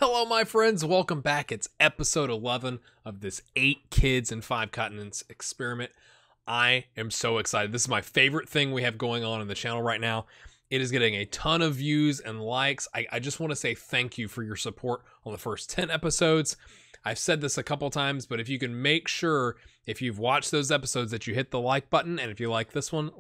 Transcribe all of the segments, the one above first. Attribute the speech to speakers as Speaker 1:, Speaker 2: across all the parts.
Speaker 1: Hello, my friends. Welcome back. It's episode 11 of this 8 Kids in 5 Continents experiment. I am so excited. This is my favorite thing we have going on the channel right now. It is getting a ton of views and likes. I just want to say thank you for your support on the first 10 episodes. I've said this a couple times, but if you can make sure, if you've watched those episodes, that you hit the like button, and if you like this one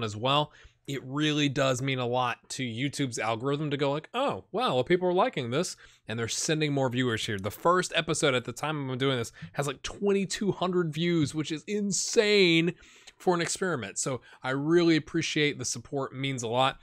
Speaker 1: as well. It really does mean a lot to YouTube's algorithm to go like, oh, well, people are liking this, and they're sending more viewers here. The first episode at the time I'm doing this has like 2,200 views, which is insane for an experiment. So I really appreciate the support. It means a lot.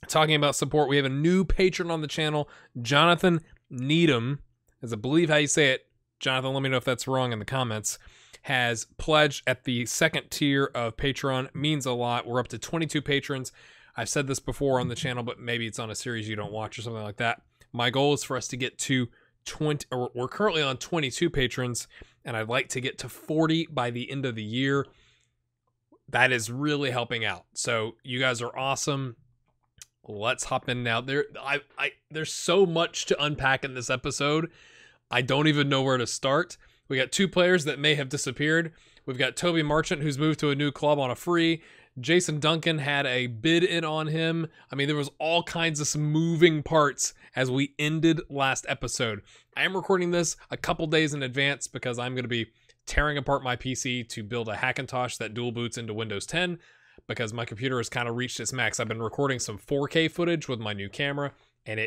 Speaker 1: Talking about support, we have a new patron on the channel, Jonathan Needham, as I believe how you say it. Jonathan, let me know if that's wrong in the comments. Has pledged at the second tier of Patreon. Means a lot. We're up to 22 patrons. I've said this before on the channel, but maybe it's on a series you don't watch or something like that. My goal is for us to get to 20, or we're currently on 22 patrons, and I'd like to get to 40 by the end of the year. That is really helping out. So you guys are awesome. Let's hop in now. There's so much to unpack in this episode. I don't even know where to start. We got 2 players that may have disappeared. We've got Toby Marchant, who's moved to a new club on a free. Jason Duncan had a bid in on him. I mean, there was all kinds of some moving parts as we ended last episode. I am recording this a couple days in advance because I'm going to be tearing apart my PC to build a Hackintosh that dual boots into Windows 10 because my computer has kind of reached its max. I've been recording some 4K footage with my new camera, and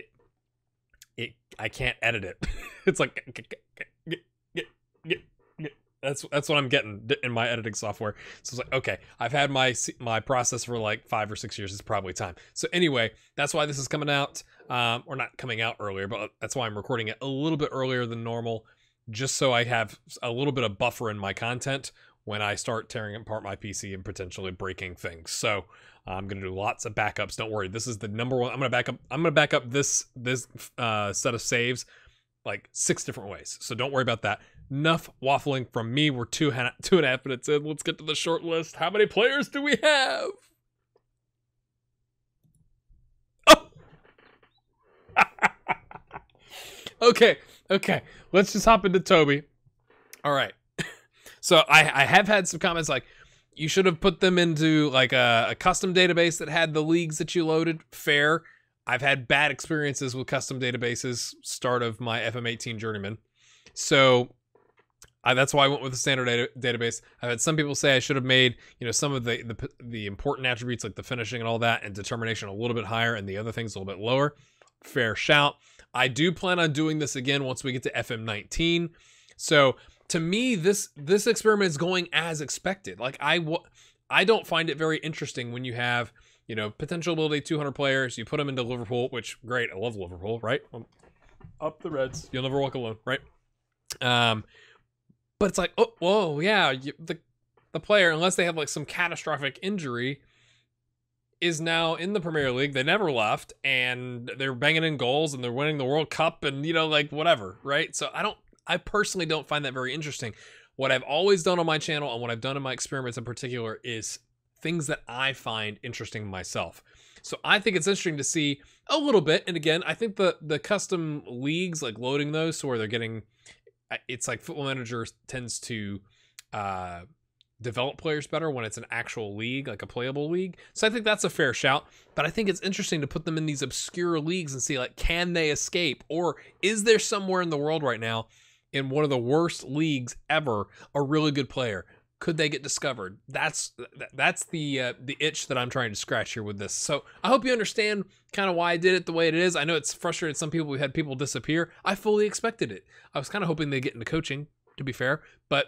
Speaker 1: I can't edit it. It's like... That's what I'm getting in my editing software. So it's like, okay, I've had my process for like 5 or 6 years. It's probably time. So anyway, that's why this is coming out, or not coming out earlier, but that's why I'm recording it a little bit earlier than normal, just so I have a little bit of buffer in my content when I start tearing apart my PC and potentially breaking things. So I'm gonna do lots of backups. Don't worry, this is the number one. I'm gonna back up this set of saves like 6 different ways. So don't worry about that. Enough waffling from me. We're 2.5 minutes in. Let's get to the short list. How many players do we have? Oh! Okay. Let's just hop into Toby. All right. So I have had some comments like, you should have put them into like a custom database that had the leagues that you loaded. Fair. I've had bad experiences with custom databases, start of my FM18 journeyman. So that's why I went with the standard database. I've had some people say I should have made, some of the important attributes like the finishing and all that and determination a little bit higher and the other things a little bit lower. Fair shout. I do plan on doing this again once we get to FM19. So to me, this experiment is going as expected. Like I don't find it very interesting when you have, potential ability 200 players. You put them into Liverpool, which great. I love Liverpool, right? Up the Reds. You'll never walk alone, right? But it's like, oh, whoa, yeah, the player, unless they have like some catastrophic injury, is now in the Premier League. They never left, and they're banging in goals, and they're winning the World Cup, and like whatever, right? So I personally don't find that very interesting. What I've always done on my channel, and what I've done in my experiments in particular, is things that I find interesting myself. So I think it's interesting to see a little bit, and again, I think the custom leagues, like loading those, so where they're getting. It's like Football Manager tends to develop players better when it's an actual league, like a playable league. So I think that's a fair shout. But I think it's interesting to put them in these obscure leagues and see, like, can they escape? Or is there somewhere in the world right now, in one of the worst leagues ever, a really good player? Could they get discovered? That's the itch that I'm trying to scratch here with this. So I hope you understand kind of why I did it the way it is. I know it's frustrated some people. We had people disappear. I fully expected it. I was kind of hoping they get into coaching, to be fair, but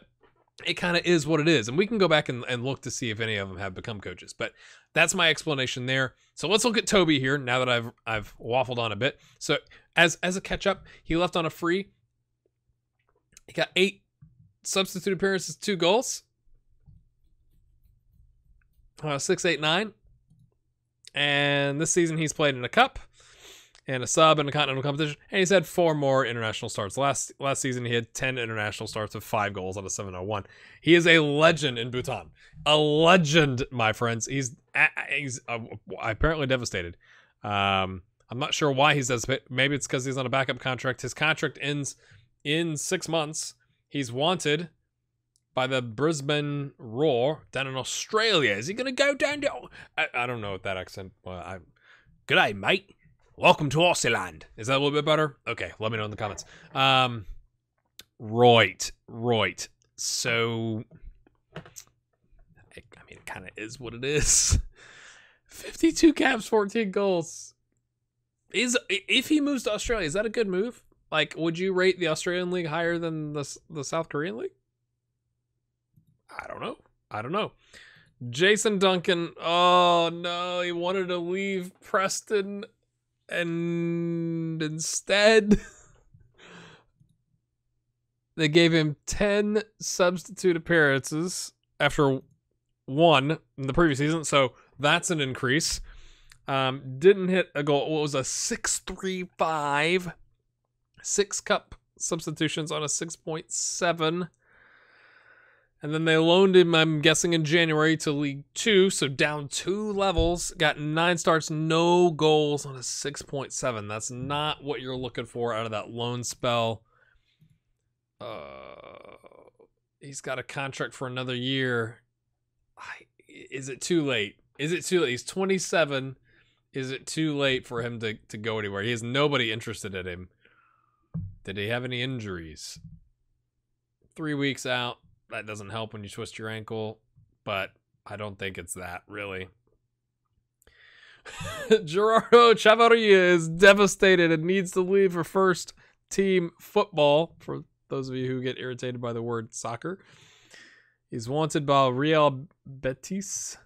Speaker 1: it kind of is what it is. And we can go back and look to see if any of them have become coaches. But that's my explanation there. So let's look at Toby here now that I've waffled on a bit. So as a catch up, he left on a free. He got 8 substitute appearances, 2 goals. 6, 8, 9. And this season he's played in a cup and a sub in a continental competition, and he's had 4 more international starts. Last season he had 10 international starts with 5 goals on a 701. He is a legend in Bhutan. A legend, my friends. He's apparently devastated. I'm not sure why he's desperate. Maybe it's because he's on a backup contract. His contract ends in 6 months. He's wanted by the Brisbane Roar down in Australia. Is he going to go down to... I don't know what that accent... Well, G'day, mate. Welcome to Aussieland. Is that a little bit better? Okay, let me know in the comments. Right. So... I mean, it kind of is what it is. 52 caps, 14 goals. If he moves to Australia, is that a good move? Like, would you rate the Australian League higher than the South Korean League? I don't know. Jason Duncan. Oh, no. He wanted to leave Preston. And instead, they gave him 10 substitute appearances after 1 in the previous season. So that's an increase. Didn't hit a goal. What was a 6.35? 6 cup substitutions on a 6.7. And then they loaned him, I'm guessing, in January to League 2. So down 2 levels. Got 9 starts, no goals on a 6.7. That's not what you're looking for out of that loan spell. He's got a contract for another year. Is it too late? He's 27. Is it too late for him to go anywhere? He has nobody interested in him. Did he have any injuries? 3 weeks out. That doesn't help when you twist your ankle, but I don't think it's that, really. Gerardo Chavarria is devastated and needs to leave for first team football, for those of you who get irritated by the word soccer. He's wanted by Real Betis.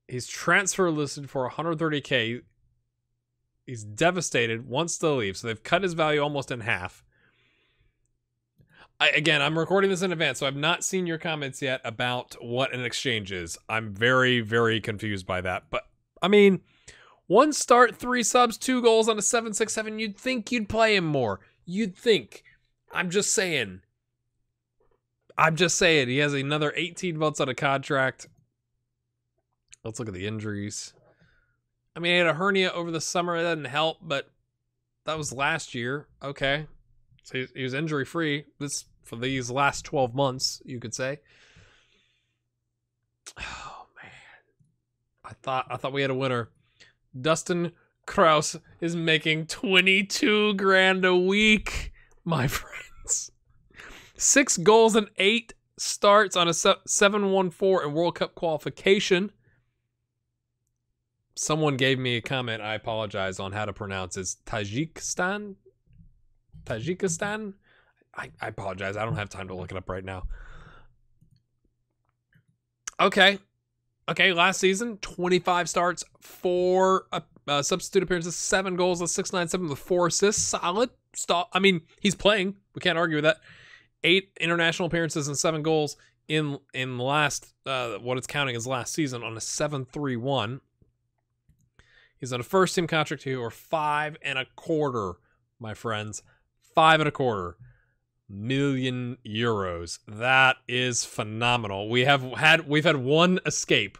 Speaker 1: He's transfer listed for 130K. He's devastated, wants to leave, so they've cut his value almost in half. Again, I'm recording this in advance, so I've not seen your comments yet about what an exchange is. I'm very, very confused by that. But, I mean, 1 start, 3 subs, 2 goals on a 7.67. You'd think you'd play him more. You'd think. I'm just saying. He has another 18 months on a contract. Let's look at the injuries. I mean, he had a hernia over the summer. It doesn't help, but that was last year. Okay. So he was injury-free for these last 12 months, you could say. Oh, man. I thought we had a winner. Dustin Kraus is making 22 grand a week, my friends. 6 goals and 8 starts on a 7-1-4 in World Cup qualification. Someone gave me a comment, I apologize, on how to pronounce it. Tajikistan? I apologize. I don't have time to look it up right now. Okay, last season, 25 starts, 4 substitute appearances, 7 goals, a 6.97 with 4 assists. Solid. I mean, he's playing. We can't argue with that. 8 international appearances and 7 goals in the last, what it's counting as last season, on a 7.31. He's on a first team contract here, or 5.25, my friends. 5.25 million euros. That is phenomenal. We've had 1 escape.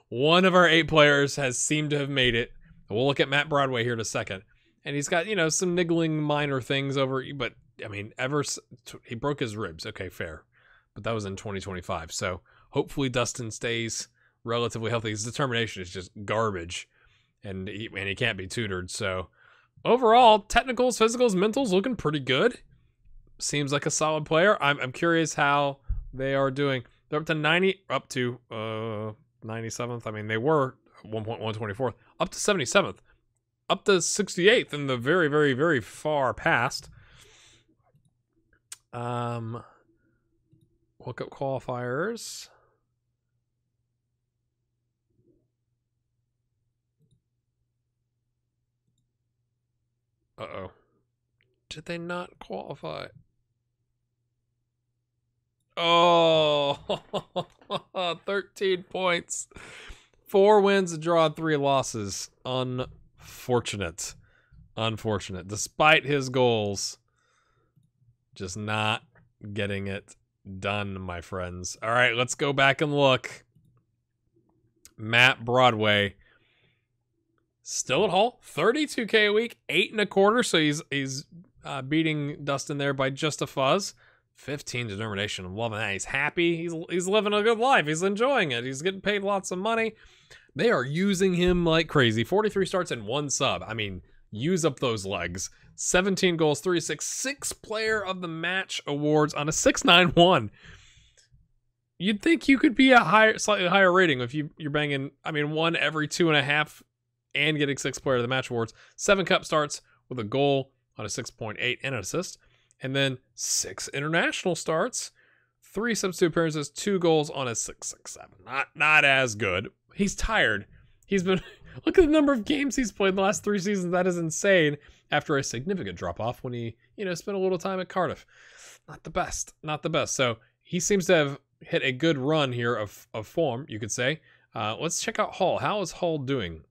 Speaker 1: One of our 8 players has seemed to have made it. We'll look at Matt Broadway here in a second. And he's got, some niggling minor things over, but I mean, he broke his ribs. Okay, fair. But that was in 2025. So hopefully Dustin stays relatively healthy. His determination is just garbage. And he can't be tutored. So overall, technicals, physicals, mentals looking pretty good. Seems like a solid player. I'm curious how they are doing. They're up to 97th. I mean, they were 1.124th. Up to 77th. Up to 68th in the very, very, very far past. World Cup qualifiers. Uh-oh. Did they not qualify? Oh, 13 points. 4 wins, a draw, 3 losses. Unfortunate. Despite his goals, just not getting it done, my friends. All right, let's go back and look. Matt Broadway. Still at Hall, 32K a week, 8.25. So he's beating Dustin there by just a fuzz. 15 determination. I'm loving that. He's happy. He's living a good life. He's enjoying it. He's getting paid lots of money. They are using him like crazy. 43 starts and 1 sub. I mean, use up those legs. 17 goals, 3 assists, 6 player of the match awards on a 691. You'd think you could be a slightly higher rating if you're banging, I mean, 1 every 2.5 and getting 6 player of the match awards. 7 cup starts with a goal on a 6.8 and an assist. And then 6 international starts, 3 substitute appearances, 2 goals on a 6.67. Not as good. He's tired. He's been, look at the number of games he's played in the last 3 seasons. That is insane. After a significant drop off when he, spent a little time at Cardiff. Not the best. So he seems to have hit a good run here of form, you could say. Let's check out Hull. How is Hull doing?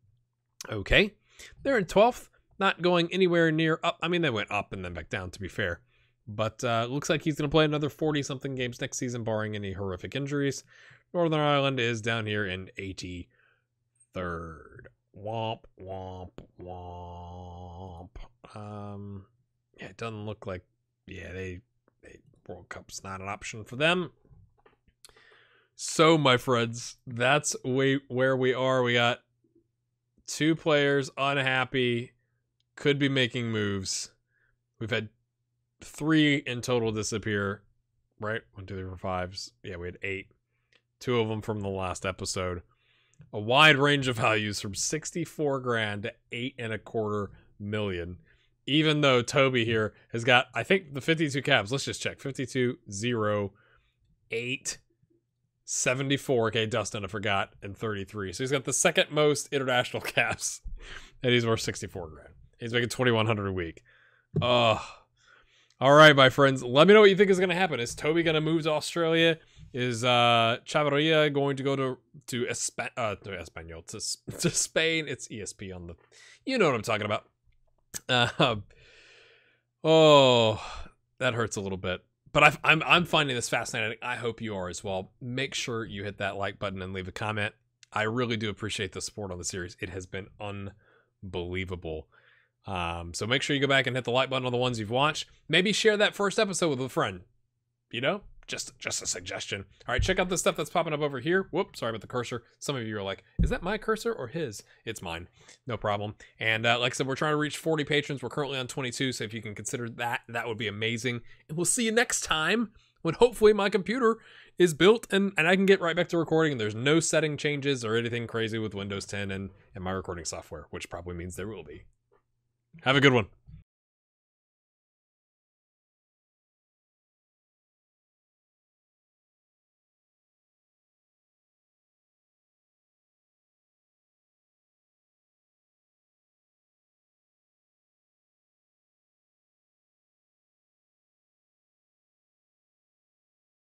Speaker 1: Okay. They're in 12th, not going anywhere near up. I mean, they went up and then back down, to be fair. But looks like he's going to play another 40-something games next season, barring any horrific injuries. Northern Ireland is down here in 83rd. Womp, womp, womp. Yeah, it doesn't look like, they World Cup's not an option for them. So, my friends, that's where we are. We got 2 players unhappy, could be making moves. We've had 3 in total disappear, right? 1, 2, 3, 4, 5. Yeah, we had 8. 2 of them from the last episode. A wide range of values from 64 grand to 8.25 million. Even though Toby here has got, I think, the 52 caps. Let's just check. 52, 0, 8, 74. Okay, Dustin, I forgot, and 33. So he's got the second most international caps, and he's worth 64 grand. He's making 2,100 a week. All right, my friends. Let me know what you think is going to happen. Is Toby going to move to Australia? Is Chavarria going to go to Spain? It's ESP on the... You know what I'm talking about. That hurts a little bit. But I'm finding this fascinating. I hope you are as well. Make sure you hit that like button and leave a comment. I really do appreciate the support on the series. It has been unbelievable. So make sure you go back and hit the like button on the ones you've watched. Maybe share that first episode with a friend. Just a suggestion. All right, check out the stuff that's popping up over here. Whoops, sorry about the cursor. Some of you are like, is that my cursor or his? It's mine. No problem. And like I said, we're trying to reach 40 patrons. We're currently on 22, so if you can consider that, that would be amazing. And we'll see you next time when hopefully my computer is built and I can get right back to recording and there's no setting changes or anything crazy with Windows 10 and my recording software, which probably means there will be. Have a good one.